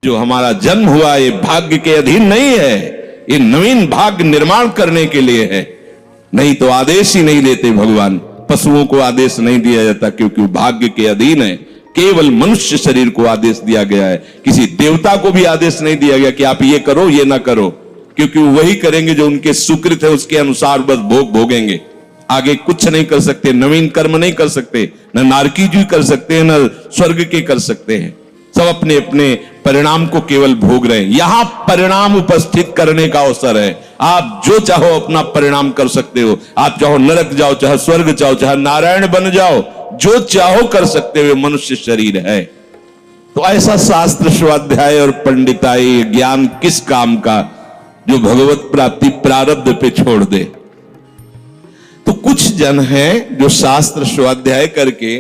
जो हमारा जन्म हुआ ये भाग्य के अधीन नहीं है, ये नवीन भाग्य निर्माण करने के लिए है। नहीं तो आदेश ही नहीं लेते भगवान। पशुओं को आदेश नहीं दिया जाता क्योंकि वो भाग्य के अधीन है। केवल मनुष्य शरीर को आदेश दिया गया है। किसी देवता को भी आदेश नहीं दिया गया कि आप ये करो ये ना करो, क्योंकि वही करेंगे जो उनके सुकृत है, उसके अनुसार बस भोग भोगेंगे। आगे कुछ नहीं कर सकते, नवीन कर्म नहीं कर सकते, न नारकी जी कर सकते हैं, न स्वर्ग के कर सकते हैं। सब अपने अपने परिणाम को केवल भोग रहे हैं। यहां परिणाम उपस्थित करने का अवसर है। आप जो चाहो अपना परिणाम कर सकते हो। आप चाहो नरक जाओ, चाहे स्वर्ग जाओ, चाहे नारायण बन जाओ, जो चाहो कर सकते हो। मनुष्य शरीर है तो ऐसा शास्त्र स्वाध्याय और पंडिताई ज्ञान किस काम का, जो भगवत प्राप्ति प्रारब्ध पे छोड़ दे। तो कुछ जन हैं जो शास्त्र स्वाध्याय करके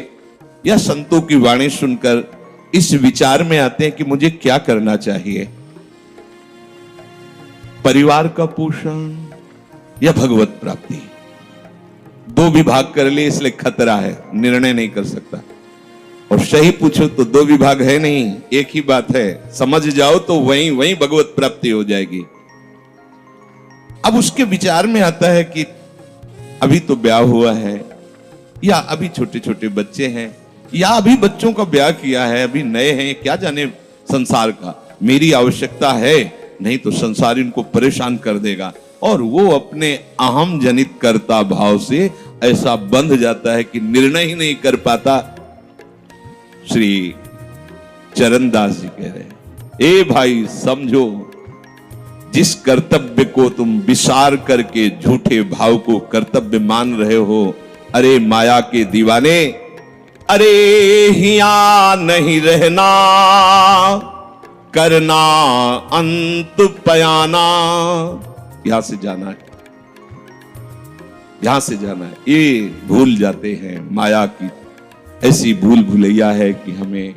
या संतों की वाणी सुनकर इस विचार में आते हैं कि मुझे क्या करना चाहिए, परिवार का पोषण या भगवत प्राप्ति। दो विभाग कर लिए इसलिए खतरा है, निर्णय नहीं कर सकता। और सही पूछो तो दो विभाग है नहीं, एक ही बात है। समझ जाओ तो वहीं वहीं भगवत प्राप्ति हो जाएगी। अब उसके विचार में आता है कि अभी तो ब्याह हुआ है, या अभी छोटे छोटे बच्चे हैं, या अभी बच्चों का ब्याह किया है, अभी नए हैं, क्या जाने संसार का। मेरी आवश्यकता है, नहीं तो संसार इनको परेशान कर देगा। और वो अपने अहम जनित कर्ता भाव से ऐसा बंध जाता है कि निर्णय ही नहीं कर पाता। श्री चरणदास जी कह रहे हैं, ए भाई समझो, जिस कर्तव्य को तुम विसार करके झूठे भाव को कर्तव्य मान रहे हो, अरे माया के दीवाने, अरे हिया नहीं रहना, करना अंत पयाना। यहां से जाना है, यहां से जाना है। ये भूल जाते हैं। माया की ऐसी भूल भुलैया है कि हमें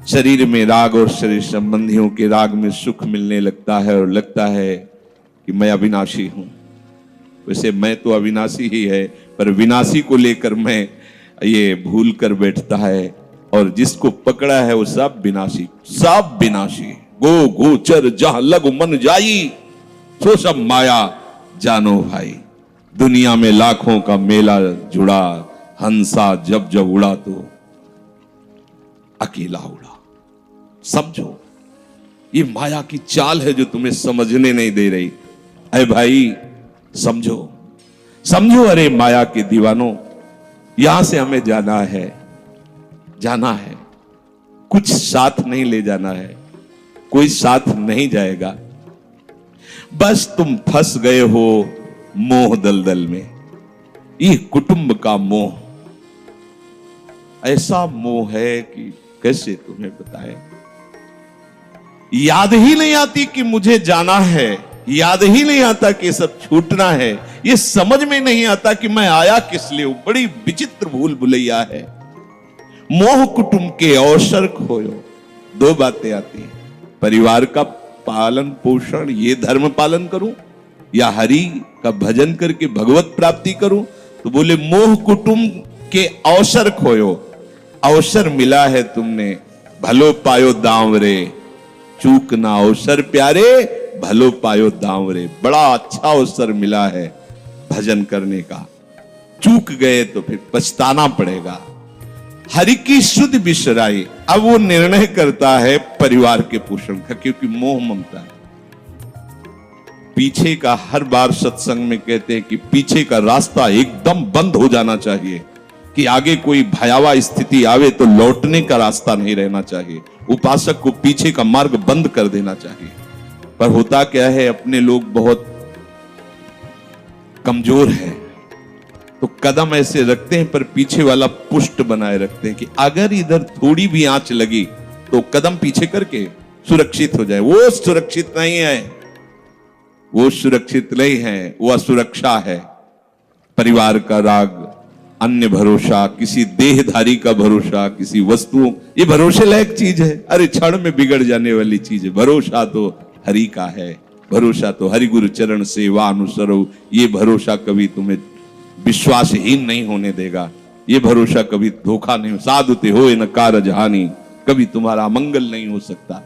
शरीर में राग और शरीर संबंधियों के राग में सुख मिलने लगता है और लगता है कि मैं अविनाशी हूं। वैसे मैं तो अविनाशी ही है, पर विनाशी को लेकर मैं ये भूल कर बैठता है। और जिसको पकड़ा है वो सब विनाशी, सब विनाशी। गो गोचर जहां लग मन जाई, सो सब माया जानो भाई। दुनिया में लाखों का मेला जुड़ा, हंसा जब जब उड़ा तो अकेला उड़ा। समझो, ये माया की चाल है जो तुम्हें समझने नहीं दे रही। अरे भाई समझो, समझो, अरे माया के दीवानों, यहां से हमें जाना है, जाना है। कुछ साथ नहीं ले जाना है, कोई साथ नहीं जाएगा। बस तुम फंस गए हो मोह दलदल में। ये कुटुंब का मोह ऐसा मोह है कि कैसे तुम्हें बताएं। याद ही नहीं आती कि मुझे जाना है, याद ही नहीं आता कि सब छूटना है। ये समझ में नहीं आता कि मैं आया किस लिए। बड़ी विचित्र भूल भुलैया है। मोह कुटुंब के अवसर खोयो। दो बातें आती हैं, परिवार का पालन पोषण, ये धर्म पालन करूं, या हरि का भजन करके भगवत प्राप्ति करूं। तो बोले मोह कुटुंब के अवसर खोयो। अवसर मिला है तुमने, भलो पायो दांव रे, चूक ना अवसर प्यारे, भलो पायो दांव रे। बड़ा अच्छा अवसर मिला है भजन करने का, चूक गए तो फिर पछताना पड़ेगा। हरि की शुद्ध बिसराई। अब वो निर्णय करता है परिवार के पोषण का, क्योंकि मोह ममता है। पीछे का, हर बार सत्संग में कहते हैं कि पीछे का रास्ता एकदम बंद हो जाना चाहिए, कि आगे कोई भयावह स्थिति आवे तो लौटने का रास्ता नहीं रहना चाहिए। उपासक को पीछे का मार्ग बंद कर देना चाहिए। पर होता क्या है, अपने लोग बहुत कमजोर हैं, तो कदम ऐसे रखते हैं पर पीछे वाला पुष्ट बनाए रखते हैं कि अगर इधर थोड़ी भी आंच लगी तो कदम पीछे करके सुरक्षित हो जाए। वो सुरक्षित नहीं है, वो सुरक्षित नहीं है, वो असुरक्षा है। परिवार का राग, अन्य भरोसा, किसी देहधारी का भरोसा, किसी वस्तुओं, ये भरोसे लायक चीज है, अरे क्षण में बिगड़ जाने वाली चीज है। भरोसा तो हरि का है, भरोसा तो हरि गुरु चरण सेवा अनुसरो। ये भरोसा कभी तुम्हें विश्वासहीन नहीं होने देगा। ये भरोसा कभी धोखा नहीं। साधुते हो न कारज हानि, कभी तुम्हारा मंगल नहीं हो सकता।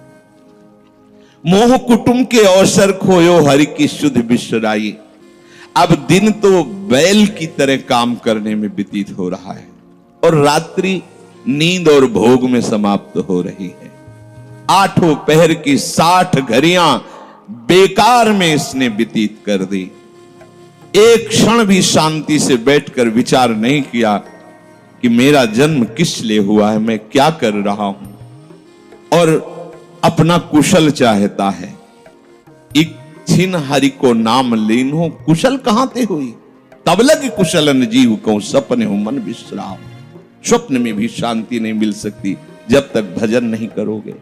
मोह कुटुंब के अवसर खोयो हरि की शुद्ध विश्वराई। अब दिन तो बैल की तरह काम करने में व्यतीत हो रहा है और रात्रि नींद और भोग में समाप्त हो रही है। आठों पहर की 60 घड़ियां बेकार में इसने व्यतीत कर दी। एक क्षण भी शांति से बैठकर विचार नहीं किया कि मेरा जन्म किस लिए हुआ है, मैं क्या कर रहा हूं, और अपना कुशल चाहता है। इच्छिन हरि को नाम लीन हो, कुशल कहां ते हुई, तब लग कुशलन जीव को सपने हो मन विश्राम। स्वप्न में भी शांति नहीं मिल सकती जब तक भजन नहीं करोगे।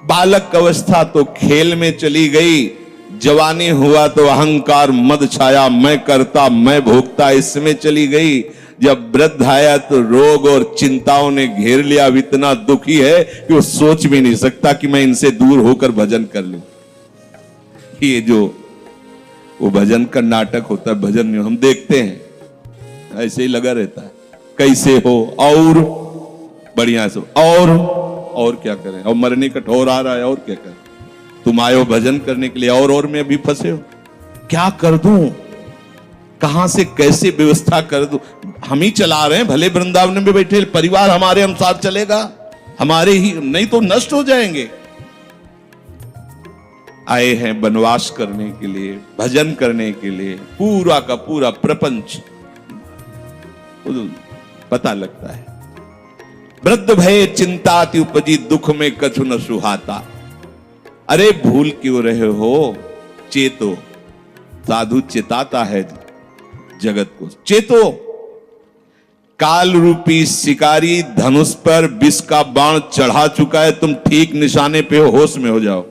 बालक अवस्था तो खेल में चली गई, जवानी हुआ तो अहंकार मद छाया, मैं करता मैं भोगता इसमें चली गई। जब वृद्ध आया तो रोग और चिंताओं ने घेर लिया। अब इतना दुखी है कि वो सोच भी नहीं सकता कि मैं इनसे दूर होकर भजन कर लूं। ये जो वो भजन का नाटक होता है, भजन में हम देखते हैं ऐसे ही लगा रहता है, कैसे हो और बढ़िया से और क्या करें, और मरने का ठोर आ रहा है और क्या करें। तुम आए हो भजन करने के लिए और में अभी फंसे हो। क्या कर दूं, कहां से कैसे व्यवस्था कर दूं। हम ही चला रहे हैं, भले वृंदावन में बैठे परिवार हमारे अनुसार चलेगा, हमारे ही, नहीं तो नष्ट हो जाएंगे। आए हैं वनवास करने के लिए, भजन करने के लिए, पूरा का पूरा प्रपंच पता लगता है। वृद्ध भय चिंताति उपजी, दुख में कछु न सुहाता। अरे भूल क्यों रहे हो, चेतो। साधु चेताता है जगत को, चेतो। काल रूपी शिकारी धनुष पर विष का बाण चढ़ा चुका है, तुम ठीक निशाने पे हो, होश में हो जाओ।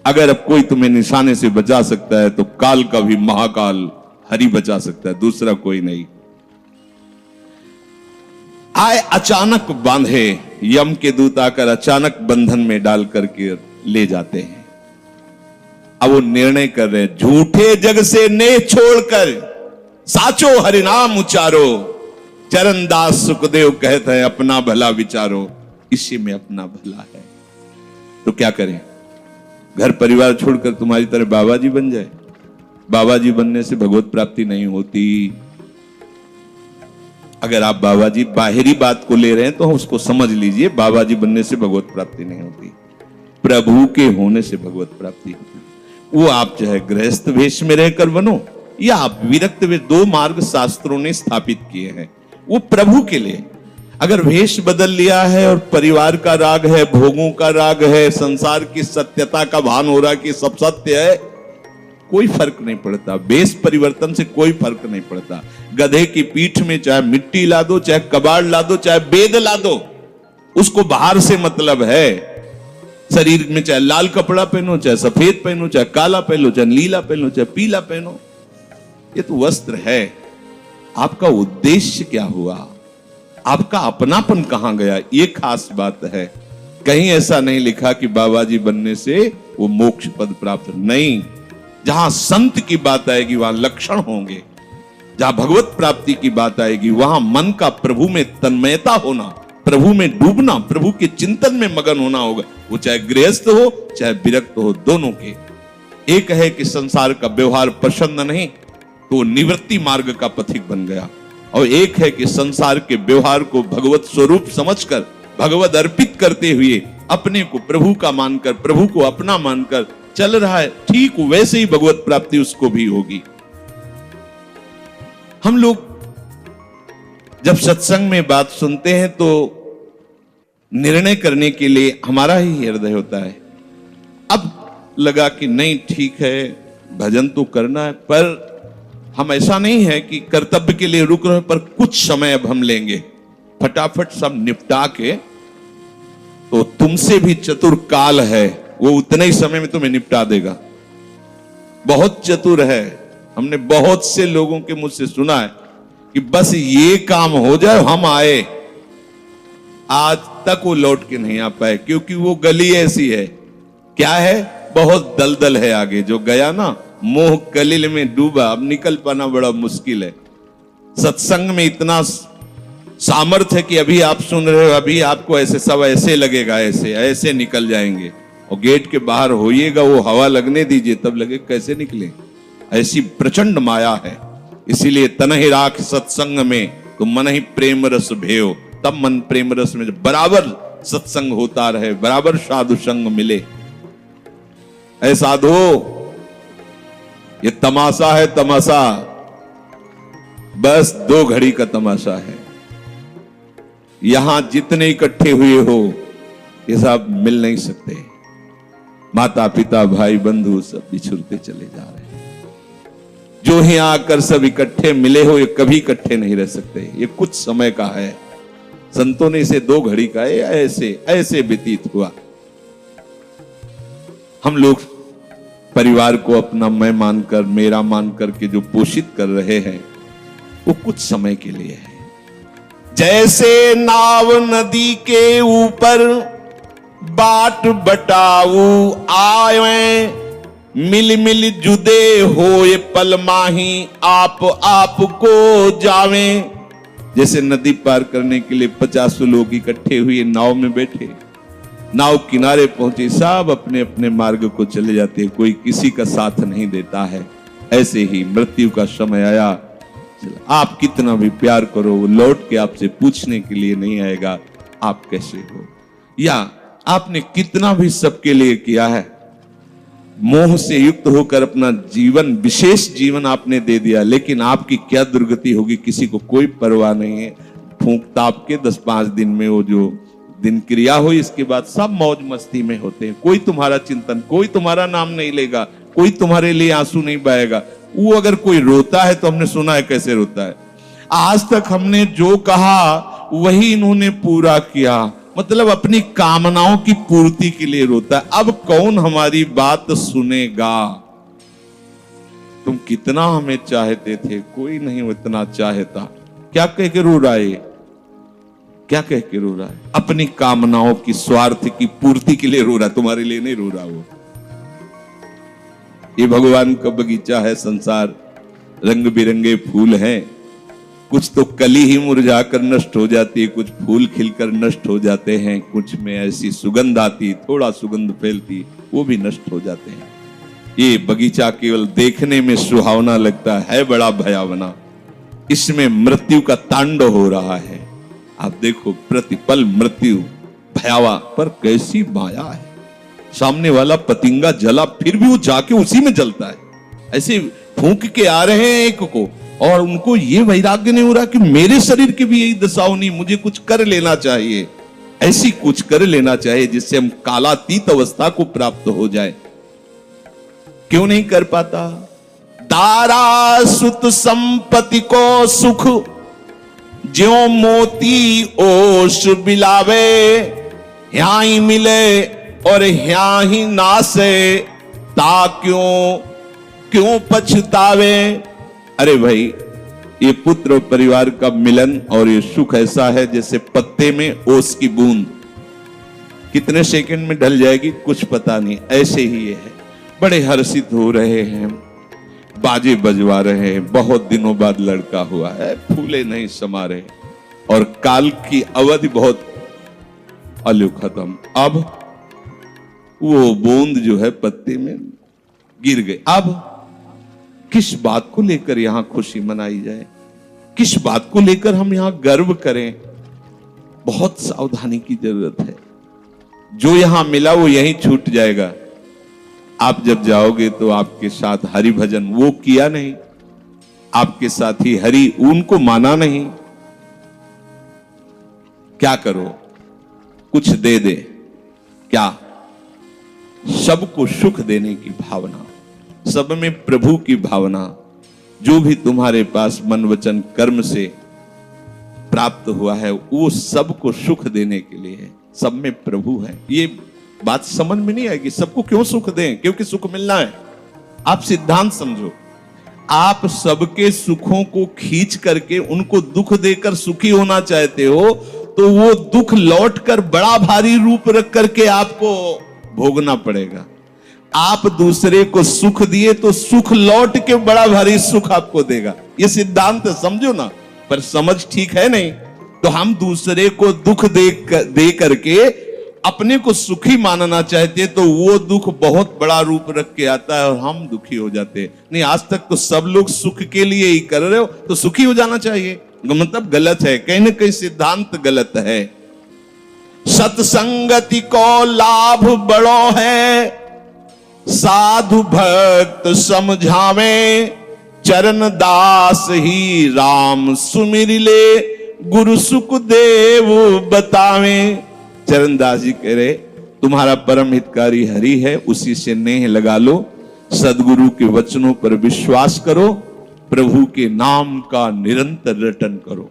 अगर अब कोई तुम्हें निशाने से बचा सकता है तो काल का भी महाकाल हरि बचा सकता है, दूसरा कोई नहीं। आए अचानक बांधे, यम के दूत आकर अचानक बंधन में डाल करके ले जाते हैं। अब वो निर्णय कर रहे हैं, झूठे जग से नेह छोड़कर साचो हरिनाम उचारो। चरणदास सुखदेव कहते हैं अपना भला विचारो, इसी में अपना भला है। तो क्या करें, घर परिवार छोड़कर तुम्हारी तरह बाबा जी बन जाए। बाबा जी बनने से भगवत प्राप्ति नहीं होती। अगर आप बाबा जी बाहरी बात को ले रहे हैं तो उसको समझ लीजिए, बाबा जी बनने से भगवत प्राप्ति नहीं होती, प्रभु के होने से भगवत प्राप्ति होती। वो आप चाहे गृहस्थ वेश में रहकर बनो या आप विरक्त वेश, 2 मार्ग शास्त्रों ने स्थापित किए हैं, वो प्रभु के लिए। अगर वेश बदल लिया है और परिवार का राग है, भोगों का राग है, संसार की सत्यता का भान हो रहा कि सब सत्य है, कोई फर्क नहीं पड़ता। वेश परिवर्तन से कोई फर्क नहीं पड़ता। गधे की पीठ में चाहे मिट्टी ला दो, चाहे कबाड़ ला दो, चाहे बेद ला दो, उसको बाहर से मतलब है। शरीर में चाहे लाल कपड़ा पहनो, चाहे सफेद पहनो, चाहे काला पहनो, चाहे नीला पहनो, चाहे पीला पहनो, ये तो वस्त्र है। आपका उद्देश्य क्या हुआ, आपका अपनापन कहां गया, ये खास बात है। कहीं ऐसा नहीं लिखा कि बाबा जी बनने से वो मोक्ष पद प्राप्त, नहीं। जहां संत की बात आएगी वहां लक्षण होंगे, जहां भगवत प्राप्ति की बात आएगी वहां मन का प्रभु में तन्मयता होना, प्रभु में डूबना, प्रभु के चिंतन में मगन होना होगा। वो चाहे गृहस्थ हो चाहे विरक्त हो, दोनों के। एक है कि संसार का व्यवहार पसंद नहीं तो निवृत्ति मार्ग का पथिक बन गया, और एक है कि संसार के व्यवहार को भगवत स्वरूप समझकर, भगवत अर्पित करते हुए अपने को प्रभु का मानकर, प्रभु को अपना मानकर चल रहा है, ठीक वैसे ही भगवत प्राप्ति उसको भी होगी। हम लोग जब सत्संग में बात सुनते हैं तो निर्णय करने के लिए हमारा ही हृदय होता है। अब लगा कि नहीं ठीक है, भजन तो करना है, पर हम ऐसा नहीं है कि कर्तव्य के लिए रुक रहे, पर कुछ समय अब हम लेंगे, फटाफट सब निपटा के। तो तुमसे भी चतुर काल है, वो उतने ही समय में तुम्हें निपटा देगा। बहुत चतुर है। हमने बहुत से लोगों के मुझसे सुना है कि बस ये काम हो जाए हम आए, आज तक वो लौट के नहीं आ पाए, क्योंकि वो गली ऐसी है, क्या है, बहुत दलदल है आगे। जो गया ना मोह कलिल में डूबा, अब निकल पाना बड़ा मुश्किल है। सत्संग में इतना सामर्थ्य है कि अभी आप सुन रहे हो, अभी आपको ऐसे सब ऐसे लगेगा, ऐसे ऐसे निकल जाएंगे, और गेट के बाहर होइएगा, वो हवा लगने दीजिए, तब लगे कैसे निकले। ऐसी प्रचंड माया है। इसीलिए तनहि राख सत्संग में तो मन ही प्रेम रस भेयो। तब मन प्रेम रस में बराबर सत्संग होता रहे, बराबर साधु संग मिले। ऐ साधु, ये तमाशा है, तमाशा बस 2 घड़ी का तमाशा है। यहां जितने इकट्ठे हुए हो ये सब मिल नहीं सकते। माता पिता भाई बंधु सब बिछुड़ते चले जा रहे हैं। जो ही आकर सब इकट्ठे मिले हो, ये कभी इकट्ठे नहीं रह सकते। ये कुछ समय का है। संतों ने इसे 2 घड़ी का ऐसे ऐसे व्यतीत हुआ। हम लोग परिवार को अपना मैं मानकर, मेरा मानकर के जो पोषित कर रहे हैं, वो कुछ समय के लिए है। जैसे नाव नदी के ऊपर बाट बटाऊ आए, मिल मिल जुदे होए पल माही आप को जावे। जैसे नदी पार करने के लिए 50 लोग इकट्ठे हुए, नाव में बैठे, नाव किनारे पहुंचे, सब अपने अपने मार्ग को चले जाते हैं, कोई किसी का साथ नहीं देता है। ऐसे ही मृत्यु का समय आया। आप कितना भी प्यार करो, वो लौट के आपसे पूछने के लिए नहीं आएगा आप कैसे हो। या आपने कितना भी सबके लिए किया है, मोह से युक्त होकर अपना जीवन, विशेष जीवन आपने दे दिया, लेकिन आपकी क्या दुर्गति होगी किसी को कोई परवाह नहीं है। फूंक ताप के 10-5 दिन में वो जो दिन क्रिया हुई, इसके बाद सब मौज मस्ती में होते हैं। कोई तुम्हारा चिंतन, कोई तुम्हारा नाम नहीं लेगा, कोई तुम्हारे लिए आंसू नहीं बहाएगा। वो अगर कोई रोता है तो हमने सुना है कैसे रोता है। आज तक हमने जो कहा वही इन्होंने पूरा किया, मतलब अपनी कामनाओं की पूर्ति के लिए रोता है। अब कौन हमारी बात सुनेगा। तुम कितना हमें चाहते थे, कोई नहीं उतना चाहता। क्या कह के रो रहा है, क्या कह के रो रहा है? अपनी कामनाओं की, स्वार्थ की पूर्ति के लिए रो रहा है, तुम्हारे लिए नहीं रो रहा। वो ये भगवान का बगीचा है संसार। रंग बिरंगे फूल हैं, कुछ तो कली ही मुरझाकर नष्ट हो जाती है, कुछ फूल खिलकर नष्ट हो जाते हैं, कुछ में ऐसी सुगंध आती, थोड़ा सुगंध फैलती, वो भी नष्ट हो जाते हैं। ये बगीचा केवल देखने में सुहावना लगता है बड़ा भयावना। इसमें मृत्यु का तांडव हो रहा है। आप देखो, प्रतिपल मृत्यु भयावा, पर कैसी माया है। सामने वाला पतिंगा जला, फिर भी वो जाके उसी में जलता है। ऐसे फूंक के आ रहे हैं एक को, और उनको ये वैराग्य नहीं हो रहा कि मेरे शरीर की भी यही दशा होनी, मुझे कुछ कर लेना चाहिए। ऐसी कुछ कर लेना चाहिए जिससे हम कालातीत अवस्था को प्राप्त हो जाए। क्यों नहीं कर पाता? दारा सुत संपत्ति को सुख, ज्यों मोती ओस बिलावे। यहाँ ही मिले और यहाँ ही नासे, ता क्यों पछतावे। अरे भाई, ये पुत्र और परिवार का मिलन और ये सुख ऐसा है जैसे पत्ते में ओस की बूंद, कितने सेकंड में ढल जाएगी कुछ पता नहीं। ऐसे ही ये है। बड़े हर्षित हो रहे हैं, बाजे बजवा रहे हैं, बहुत दिनों बाद लड़का हुआ है, फूले नहीं समा रहे, और काल की अवधि बहुत अलु खत्म। अब वो बूंद जो है पत्ते में गिर गई। अब किस बात को लेकर यहां खुशी मनाई जाए, किस बात को लेकर हम यहां गर्व करें? बहुत सावधानी की जरूरत है। जो यहां मिला वो यहीं छूट जाएगा। आप जब जाओगे तो आपके साथ हरि भजन वो किया नहीं, आपके साथ ही हरि उनको माना नहीं। क्या करो? कुछ दे दे, क्या? सबको सुख देने की भावना, सब में प्रभु की भावना, जो भी तुम्हारे पास मन वचन कर्म से प्राप्त हुआ है वो सबको सुख देने के लिए है। सब में प्रभु है। ये बात समझ में नहीं आएगी, सबको क्यों सुख दें? क्योंकि सुख मिलना है। आप सिद्धांत समझो, आप सबके सुखों को खींच करके उनको दुख देकर सुखी होना चाहते हो, तो वो दुख लौट कर बड़ा भारी रूप रख करके आपको भोगना पड़ेगा। आप दूसरे को सुख दिए तो सुख लौट के बड़ा भारी सुख आपको देगा। ये सिद्धांत समझो ना, पर समझ ठीक है नहीं। तो हम दूसरे को दुख दे करके अपने को सुखी मानना चाहते तो वो दुख बहुत बड़ा रूप रख के आता है और हम दुखी हो जाते हैं। नहीं, आज तक तो सब लोग सुख के लिए ही कर रहे हो, तो सुखी हो जाना चाहिए। मतलब गलत है, कहीं ना कहीं सिद्धांत गलत है। सत्संगति को लाभ बड़ो है, साधु भक्त समझावे, चरण दास ही राम सुमिर ले, गुरु सुखदेव बतावे। चरणदास जी कह रहे तुम्हारा परम हितकारी हरि है, उसी से नेह लगा लो, सदगुरु के वचनों पर विश्वास करो, प्रभु के नाम का निरंतर रटन करो।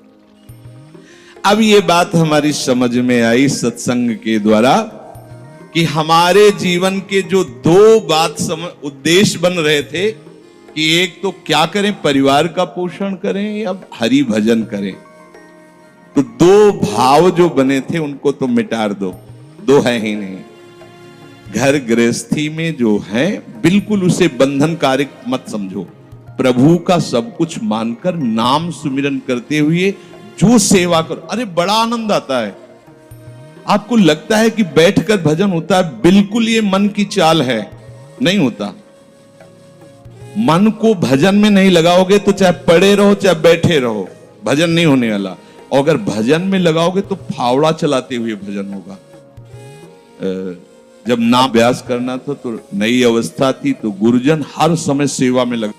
अब ये बात हमारी समझ में आई सत्संग के द्वारा कि हमारे जीवन के जो दो बात उद्देश्य बन रहे थे कि एक तो क्या करें, परिवार का पोषण करें या हरि भजन करें। तो दो भाव जो बने थे उनको तो मिटार दो, दो है ही नहीं। घर गृहस्थी में जो है बिल्कुल उसे बंधनकारी मत समझो, प्रभु का सब कुछ मानकर नाम सुमिरन करते हुए जो सेवा करो। अरे बड़ा आनंद आता है। आपको लगता है कि बैठकर भजन होता है, बिल्कुल ये मन की चाल है, नहीं होता। मन को भजन में नहीं लगाओगे तो चाहे पड़े रहो चाहे बैठे रहो, भजन नहीं होने वाला। और अगर भजन में लगाओगे तो फावड़ा चलाते हुए भजन होगा। जब नाम अभ्यास करना था तो नई अवस्था थी, तो गुरुजन हर समय सेवा में लगा।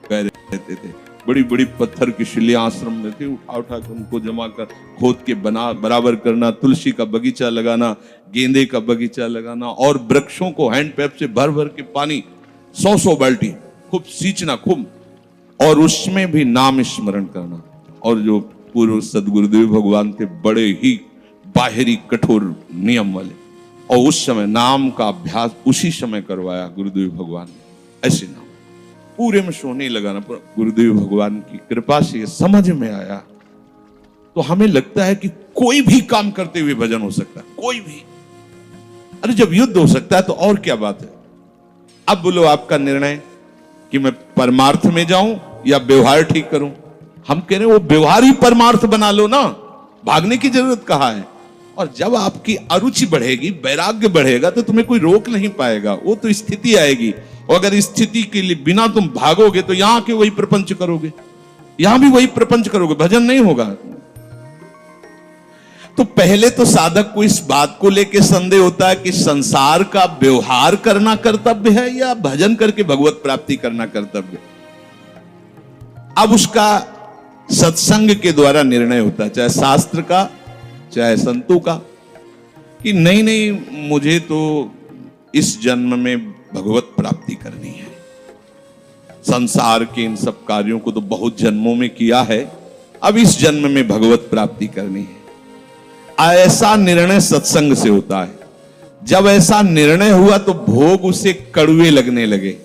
रहते थे, बड़ी बड़ी पत्थर की शिलियां आश्रम में थी, उठा उठा कर उनको जमा कर खोद के बना बराबर करना, तुलसी का बगीचा लगाना, गेंदे का बगीचा लगाना, और वृक्षों को हैंड पैप से भर भर के पानी 100 बाल्टी खूब सींचना खूब, और उसमें भी नाम स्मरण करना। और जो पूर्व सदगुरुदेव भगवान थे बड़े ही बाहरी कठोर नियम वाले, और उस समय नाम का अभ्यास उसी समय करवाया गुरुदेव भगवान ने। ऐसे नाम पूरे में सोने लगाना, गुरुदेव भगवान की कृपा से ये समझ में आया। तो हमें लगता है कि कोई भी काम करते हुए भजन हो सकता है, कोई भी। अरे जब युद्ध हो सकता है तो और क्या बात है। अब बोलो आपका निर्णय कि मैं परमार्थ में जाऊं या व्यवहार ठीक करूं। हम कह रहे हैं वो व्यवहार ही परमार्थ बना लो ना, भागने की जरूरत कहां है। और जब आपकी अरुचि बढ़ेगी, वैराग्य बढ़ेगा, तो तुम्हें कोई रोक नहीं पाएगा। वो तो स्थिति आएगी, और अगर स्थिति के लिए बिना तुम भागोगे तो यहां के वही प्रपंच करोगे, यहां भी वही प्रपंच करोगे, भजन नहीं होगा। तो पहले तो साधक को इस बात को लेकर संदेह होता है कि संसार का व्यवहार करना कर्तव्य है या भजन करके भगवत प्राप्ति करना कर्तव्य। अब उसका सत्संग के द्वारा निर्णय होता है, चाहे शास्त्र का चाहे संतों का, कि नहीं नहीं मुझे तो इस जन्म में भगवत प्राप्ति करनी है। संसार के इन सब कार्यों को तो बहुत जन्मों में किया है, अब इस जन्म में भगवत प्राप्ति करनी है। ऐसा निर्णय सत्संग से होता है। जब ऐसा निर्णय हुआ तो भोग उसे कड़वे लगने लगे।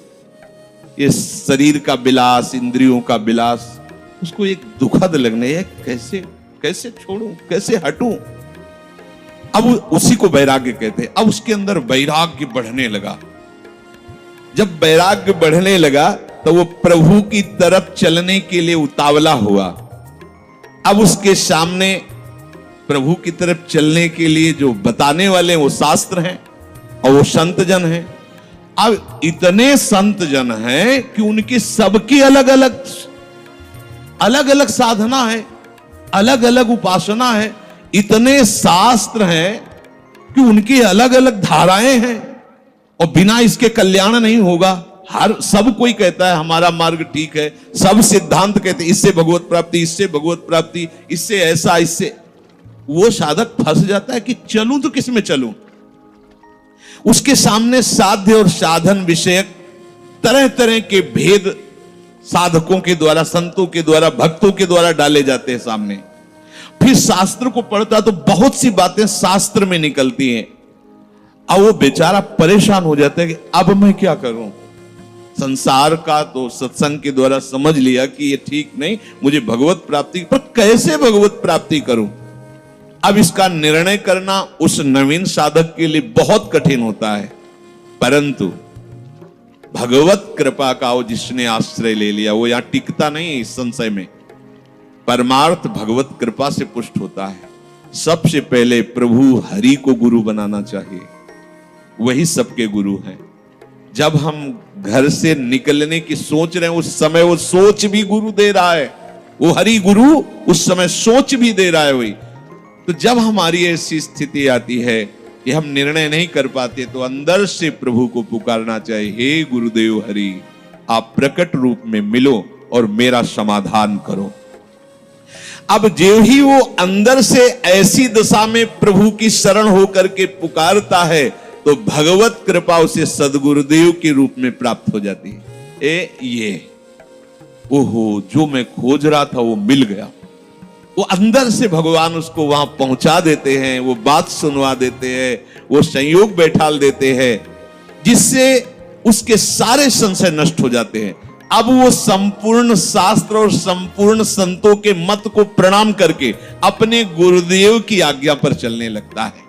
ये शरीर का विलास, इंद्रियों का विलास उसको एक दुखद लगने, कैसे कैसे छोड़ूं, कैसे हटूं। अब उसी को वैराग्य कहते हैं। अब उसके अंदर वैराग्य बढ़ने लगा। जब वैराग्य बढ़ने लगा तो वो प्रभु की तरफ चलने के लिए उतावला हुआ। अब उसके सामने प्रभु की तरफ चलने के लिए जो बताने वाले वो शास्त्र हैं और वो संत जन हैं। अब इतने संत जन हैं कि उनकी सबकी अलग अलग साधना है, अलग अलग उपासना है। इतने शास्त्र हैं कि उनकी अलग अलग धाराएं हैं, और बिना इसके कल्याण नहीं होगा। सब कोई कहता है हमारा मार्ग ठीक है, सब सिद्धांत कहते हैं इससे भगवत प्राप्ति, इससे भगवत प्राप्ति, इससे ऐसा, इससे। वो साधक फंस जाता है कि चलूं तो किस में चलूं। उसके सामने साध्य और साधन विषयक तरह तरह के भेद साधकों के द्वारा, संतों के द्वारा, भक्तों के द्वारा डाले जाते हैं सामने। फिर शास्त्र को पढ़ता तो बहुत सी बातें शास्त्र में निकलती हैं। अब वो बेचारा परेशान हो जाता है कि अब मैं क्या करूं। संसार का तो सत्संग के द्वारा समझ लिया कि ये ठीक नहीं, मुझे भगवत प्राप्ति, पर कैसे भगवत प्राप्ति करूं। अब इसका निर्णय करना उस नवीन साधक के लिए बहुत कठिन होता है, परंतु भगवत कृपा का वो जिसने आश्रय ले लिया वो यहां टिकता नहीं इस संशय में। परमार्थ भगवत कृपा से पुष्ट होता है। सबसे पहले प्रभु हरि को गुरु बनाना चाहिए, वही सबके गुरु हैं। जब हम घर से निकलने की सोच रहे हैं उस समय वो सोच भी गुरु दे रहा है, वो हरि गुरु उस समय सोच भी दे रहा है वही। तो जब हमारी ऐसी स्थिति आती है कि हम निर्णय नहीं कर पाते तो अंदर से प्रभु को पुकारना चाहिए, हे गुरुदेव हरि, आप प्रकट रूप में मिलो और मेरा समाधान करो। अब जो ही वो अंदर से ऐसी दशा में प्रभु की शरण होकर के पुकारता है तो भगवत कृपा उसे सदगुरुदेव के रूप में प्राप्त हो जाती है। ये ओहो, जो मैं खोज रहा था वो मिल गया। वो अंदर से भगवान उसको वहां पहुंचा देते हैं, वो बात सुनवा देते हैं, वो संयोग बैठाल देते हैं, जिससे उसके सारे संशय नष्ट हो जाते हैं। अब वो संपूर्ण शास्त्र और संपूर्ण संतों के मत को प्रणाम करके अपने गुरुदेव की आज्ञा पर चलने लगता है।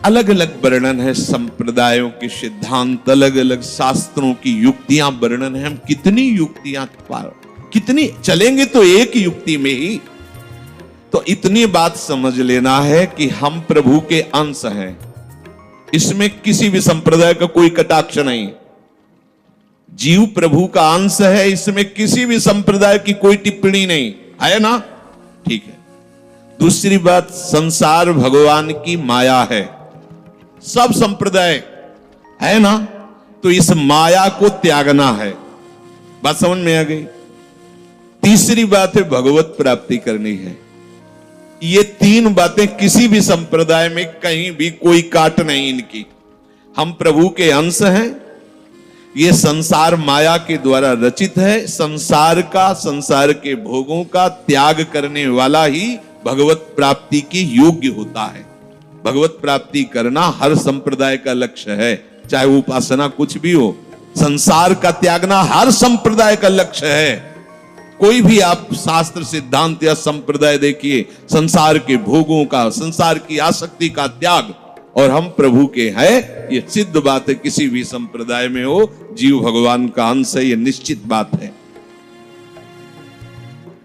अलग अलग वर्णन है संप्रदायों के सिद्धांत, अलग अलग शास्त्रों की युक्तियां वर्णन है। हम कितनी युक्तियां कितनी चलेंगे तो एक युक्ति में ही। तो इतनी बात समझ लेना है कि हम प्रभु के अंश हैं, इसमें किसी भी संप्रदाय का कोई कटाक्ष नहीं। जीव प्रभु का अंश है, इसमें किसी भी संप्रदाय की कोई टिप्पणी नहीं है ना, ठीक है। दूसरी बात, संसार भगवान की माया है, सब संप्रदाय है ना, तो इस माया को त्यागना है। बात समझ में आ गई। तीसरी बात है भगवत प्राप्ति करनी है। ये तीन बातें किसी भी संप्रदाय में कहीं भी कोई काट नहीं इनकी। हम प्रभु के अंश हैं, ये संसार माया के द्वारा रचित है। संसार का, संसार के भोगों का त्याग करने वाला ही भगवत प्राप्ति के योग्य होता है। भगवत प्राप्ति करना हर संप्रदाय का लक्ष्य है, चाहे उपासना कुछ भी हो। संसार का त्यागना हर संप्रदाय का लक्ष्य है। कोई भी आप शास्त्र सिद्धांत या संप्रदाय देखिए, संसार के भोगों का, संसार की आसक्ति का त्याग, और हम प्रभु के हैं, ये सिद्ध बात है। किसी भी संप्रदाय में हो, जीव भगवान का अंश है, ये निश्चित बात है।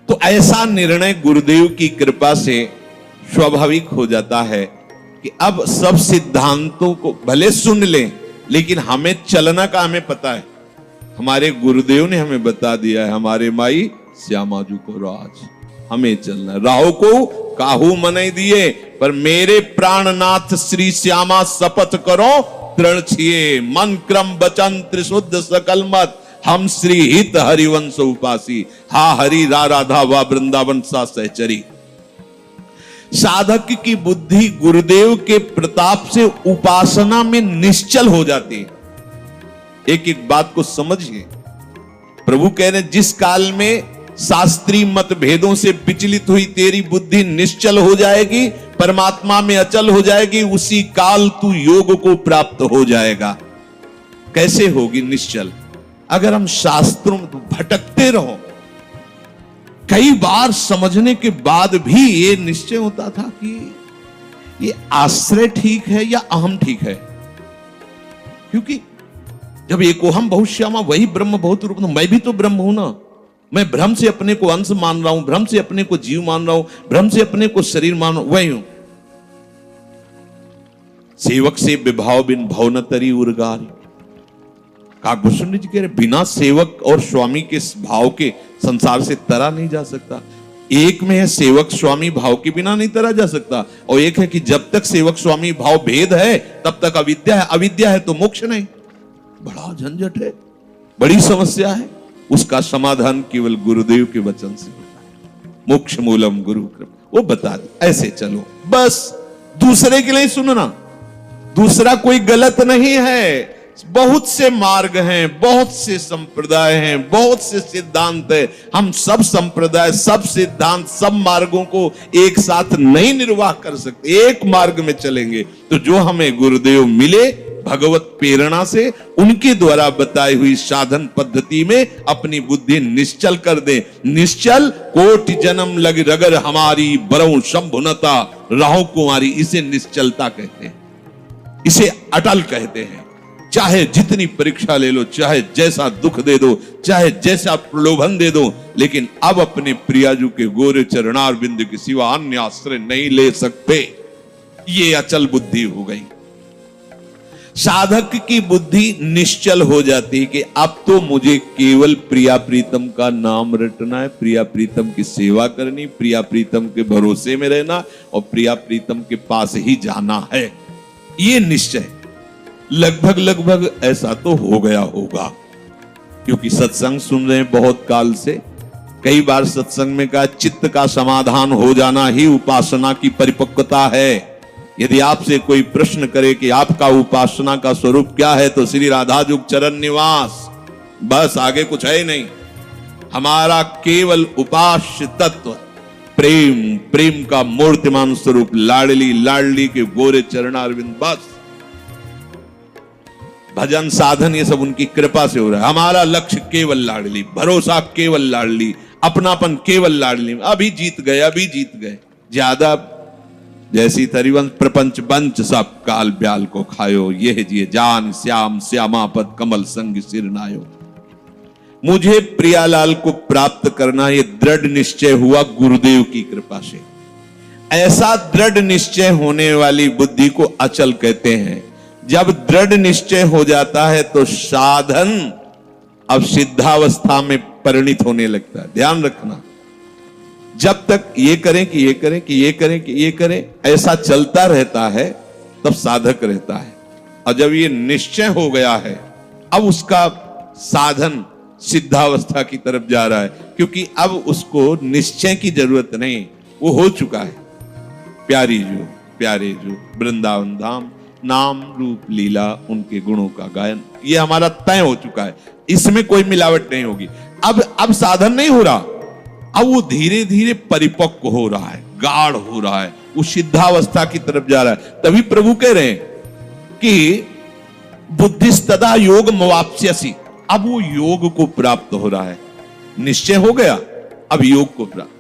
तो ऐसा निर्णय गुरुदेव की कृपा से स्वाभाविक हो जाता है कि अब सब सिद्धांतों को भले सुन लें, लेकिन हमें चलना का हमें पता है। हमारे गुरुदेव ने हमें बता दिया है, हमारे माई श्यामाजू को राज, हमें चलना। राहो को काहू मनाई दिए, पर मेरे प्राणनाथ श्री श्यामा शपथ करो दृढ़ छिए, मन क्रम वचन त्रिशुद्ध सकल मत, हम श्री हित हरिवंश उपासी, हा हरि रा राधा वा वृंदावन सा सहचरी। साधक की बुद्धि गुरुदेव के प्रताप से उपासना में निश्चल हो जाती है। एक एक बात को समझिए। प्रभु कह रहे, जिस काल में शास्त्रीय मत भेदों से विचलित हुई तेरी बुद्धि निश्चल हो जाएगी, परमात्मा में अचल हो जाएगी, उसी काल तू योग को प्राप्त हो जाएगा। कैसे होगी निश्चल? अगर हम शास्त्रों में भटकते रहो, कई बार समझने के बाद भी ये निश्चय होता था कि ये आश्रय ठीक है या अहम ठीक है। क्योंकि जब एको हम बहुत श्यामा वही ब्रह्म बहुत रूप, मैं भी तो ब्रह्म हूं ना। मैं भ्रम से अपने को अंश मान रहा हूं, भ्रम से अपने को जीव मान रहा हूं, भ्रम से अपने को शरीर मान रहा हूं, वही हूं। सेवक से विभाव बिन भव न तरी उर्गारी। काकभूषण जी कह रहे, बिना सेवक और स्वामी के भाव के संसार से तरा नहीं जा सकता। एक में है सेवक स्वामी भाव के बिना नहीं तरा जा सकता, और एक है कि जब तक सेवक स्वामी भाव भेद है तब तक अविद्या है, अविद्या है तो मोक्ष नहीं। बड़ा झंझट है, बड़ी समस्या है। उसका समाधान केवल गुरुदेव के वचन से होता है। मोक्ष मूलम गुरु कृपा, वो बता दे, ऐसे चलो बस। दूसरे के लिए सुनना, दूसरा कोई गलत नहीं है, बहुत से मार्ग हैं, बहुत से संप्रदाय हैं, बहुत से सिद्धांत है। हम सब संप्रदाय, सब सिद्धांत, सब मार्गों को एक साथ नहीं निर्वाह कर सकते। एक मार्ग में चलेंगे तो जो हमें गुरुदेव मिले भगवत प्रेरणा से, उनके द्वारा बताई हुई साधन पद्धति में अपनी बुद्धि निश्चल कर दे। निश्चल कोटि जन्म लग रगर हमारी बरऊ शंभुनता राहु कुमारी, इसे निश्चलता कहते हैं, इसे अटल कहते हैं। चाहे जितनी परीक्षा ले लो, चाहे जैसा दुख दे दो, चाहे जैसा प्रलोभन दे दो, लेकिन अब अपने प्रियाजू के गोरे चरणार बिंदु के सिवा अन्य आश्रय नहीं ले सकते। ये अचल बुद्धि हो गई। साधक की बुद्धि निश्चल हो जाती है कि अब तो मुझे केवल प्रिया प्रीतम का नाम रटना है, प्रिया प्रीतम की सेवा करनी, प्रिया प्रीतम के भरोसे में रहना और प्रिया प्रीतम के पास ही जाना है। ये निश्चय लगभग ऐसा तो हो गया होगा, क्योंकि सत्संग सुन रहे हैं बहुत काल से। कई बार सत्संग में कहा चित्त का समाधान हो जाना ही उपासना की परिपक्वता है। यदि आपसे कोई प्रश्न करे कि आपका उपासना का स्वरूप क्या है, तो श्री राधाजुग चरण निवास, बस आगे कुछ है ही नहीं। हमारा केवल उपास्य तत्व प्रेम, प्रेम का मूर्तिमान स्वरूप लाडली लाडली के गोरे चरणारविंद, बस। भजन साधन ये सब उनकी कृपा से हो रहा है। हमारा लक्ष्य केवल लाडली, भरोसा केवल लाडली, अपनापन केवल लाडली। अभी जीत गए, अभी जीत गए। ज्यादा जैसी तरिवंश प्रपंच बंच सब काल ब्याल को खायो, यह जिए जान श्याम श्यामापद कमल संग सिर नायो। मुझे प्रियालाल को प्राप्त करना ये दृढ़ निश्चय हुआ गुरुदेव की कृपा से। ऐसा दृढ़ निश्चय होने वाली बुद्धि को अचल कहते हैं। जब दृढ़ निश्चय हो जाता है तो साधन अब सिद्धावस्था में परिणित होने लगता है। ध्यान रखना, जब तक ये करें कि ये करें कि ये करें कि ये करें ऐसा चलता रहता है, तब साधक रहता है। और जब ये निश्चय हो गया है, अब उसका साधन सिद्धावस्था की तरफ जा रहा है, क्योंकि अब उसको निश्चय की जरूरत नहीं, वो हो चुका है। प्यारे जो वृंदावन धाम, नाम रूप लीला उनके गुणों का गायन, ये हमारा तय हो चुका है। इसमें कोई मिलावट नहीं होगी। अब साधन नहीं हो रहा, अब वो धीरे धीरे परिपक्व हो रहा है, गाढ़ हो रहा है, वो सिद्धावस्था की तरफ जा रहा है। तभी प्रभु कह रहे हैं कि बुद्धिस्तदा योग मवाप्स्यसि, अब वो योग को प्राप्त हो रहा है। निश्चय हो गया, अब योग को प्राप्त।